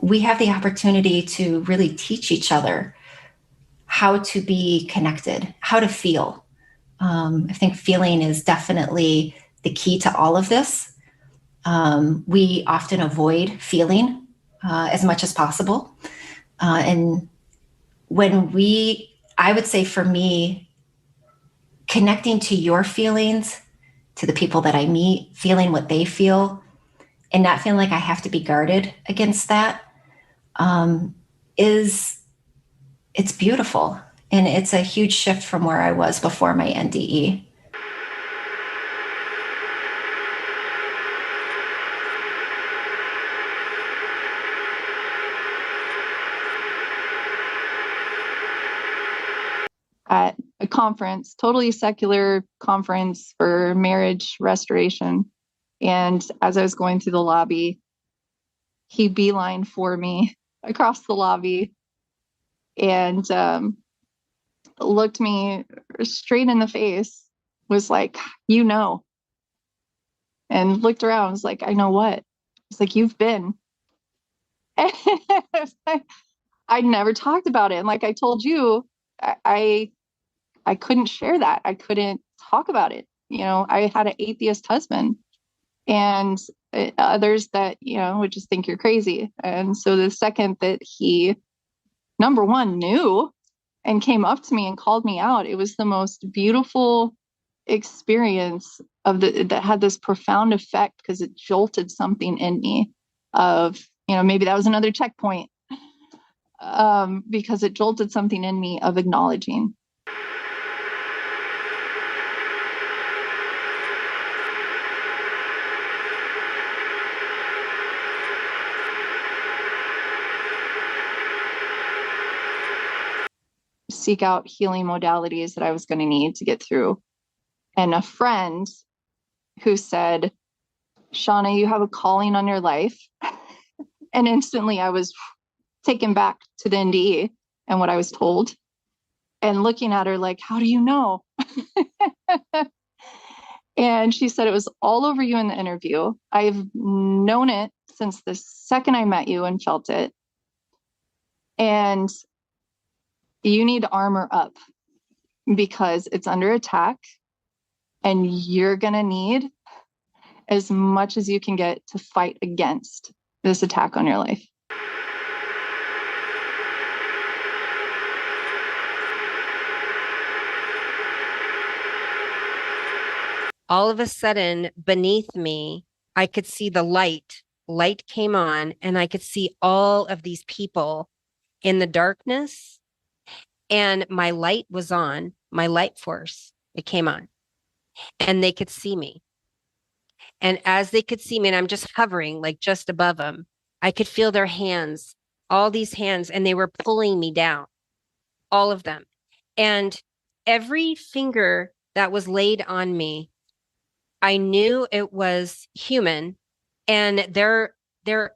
we have the opportunity to really teach each other how to be connected, how to feel. I think feeling is definitely the key to all of this. We often avoid feeling as much as possible. And I would say for me, connecting to your feelings, to the people that I meet, feeling what they feel, and not feeling like I have to be guarded against that, it's beautiful. And it's a huge shift from where I was before my NDE. At a conference, totally secular conference for marriage restoration. And as I was going through the lobby, he beelined for me across the lobby and looked me straight in the face, was like, you know, and looked around, was like, I know what? It's like, you've been. I never talked about it. And like I told you, I couldn't share that. I couldn't talk about it. You know, I had an atheist husband and others that, you know, would just think you're crazy. And so the second that he, number one, knew and came up to me and called me out, it was the most beautiful experience that had this profound effect because it jolted something in me of, you know, maybe that was another checkpoint because it jolted something in me of acknowledging. Seek out healing modalities that I was going to need to get through. And a friend who said, Shauna, you have a calling on your life. And instantly I was taken back to the NDE and what I was told and looking at her like, how do you know? And she said, it was all over you in the interview. I've known it since the second I met you and felt it. And you need to armor up because it's under attack and you're going to need as much as you can get to fight against this attack on your life. All of a sudden, beneath me, I could see the light. Light came on, and I could see all of these people in the darkness. And my light was on, my light force, it came on, and they could see me. And as they could see me, and I'm just hovering like just above them, I could feel their hands, all these hands, and they were pulling me down, all of them. And every finger that was laid on me, I knew it was human, and their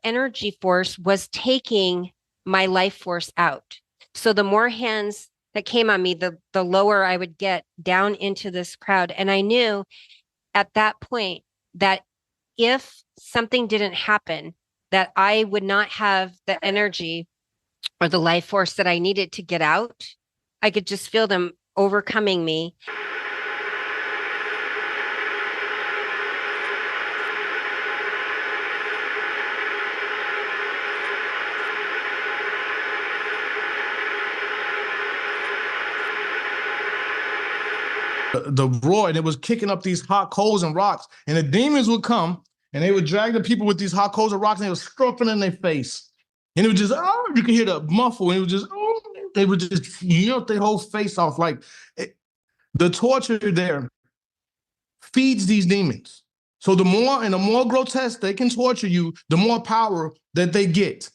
energy force was taking my life force out. So the more hands that came on me, the lower I would get down into this crowd. And I knew at that point that if something didn't happen, that I would not have the energy or the life force that I needed to get out. I could just feel them overcoming me. The roar, and it was kicking up these hot coals and rocks, and the demons would come and they would drag the people with these hot coals and rocks, and they were strumping in their face, and it was just, oh, you could hear the muffle, and it was just, oh, they would just yank their whole face off. Like the torture there feeds these demons. So the more grotesque they can torture you, the more power that they get.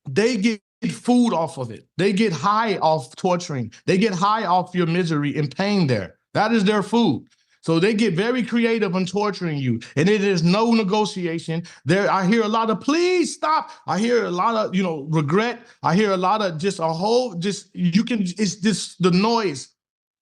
They get food off of it. They get high off torturing. They get high off your misery and pain there. That is their food. So they get very creative in torturing you. And it is no negotiation. I hear a lot of, please stop. I hear a lot of, regret. I hear a lot of it's just the noise.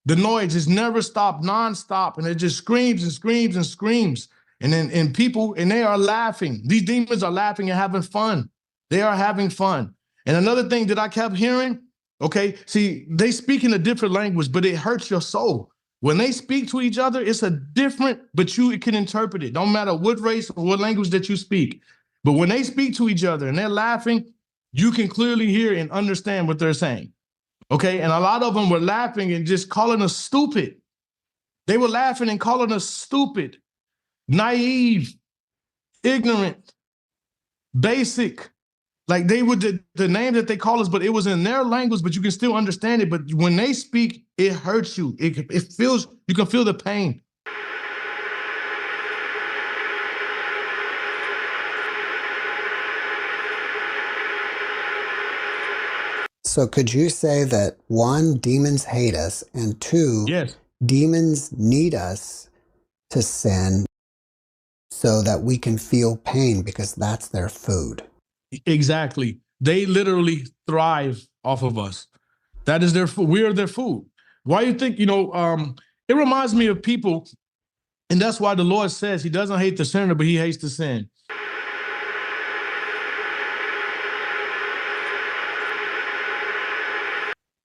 The noise is never stopped, nonstop. And it just screams and screams and screams. And then people, and they are laughing. These demons are laughing and having fun. They are having fun. And another thing that I kept hearing, okay, see, they speak in a different language, but it hurts your soul. When they speak to each other, it's a different, but you can interpret it. Don't matter what race or what language that you speak. But when they speak to each other and they're laughing, you can clearly hear and understand what they're saying. Okay, and a lot of them were laughing and just calling us stupid. They were laughing and calling us stupid, naive, ignorant, basic. Like they would, the name that they call us, but it was in their language, but you can still understand it. But when they speak, it hurts you. It feels, you can feel the pain. So could you say that one, demons hate us, and two, Yes. demons need us to sin so that we can feel pain because that's their food? Exactly. They literally thrive off of us. That is their food. We are their food. Why you think, it reminds me of people, and that's why the Lord says he doesn't hate the sinner, but he hates the sin.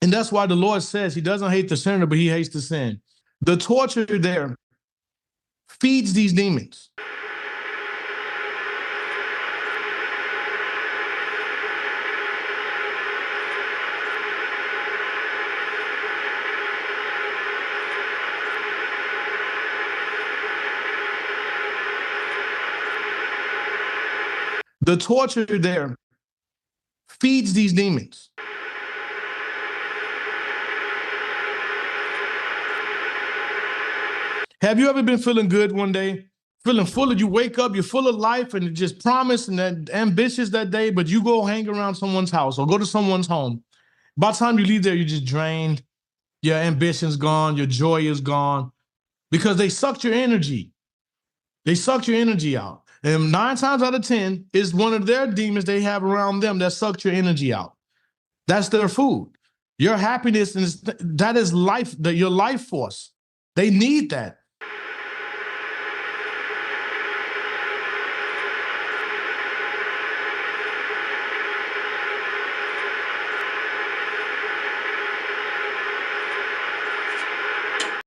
And that's why the Lord says he doesn't hate the sinner, but he hates the sin. The torture there feeds these demons. The torture there feeds these demons. Have you ever been feeling good one day, feeling full of, you wake up, you're full of life and just promised and that ambitious that day, but you go hang around someone's house or go to someone's home. By the time you leave there, you're just drained. Your ambition's gone. Your joy is gone because they sucked your energy. They sucked your energy out. And 9 times out of 10 is one of their demons they have around them that sucked your energy out. That's their food. Your happiness, that is life, your life force. They need that.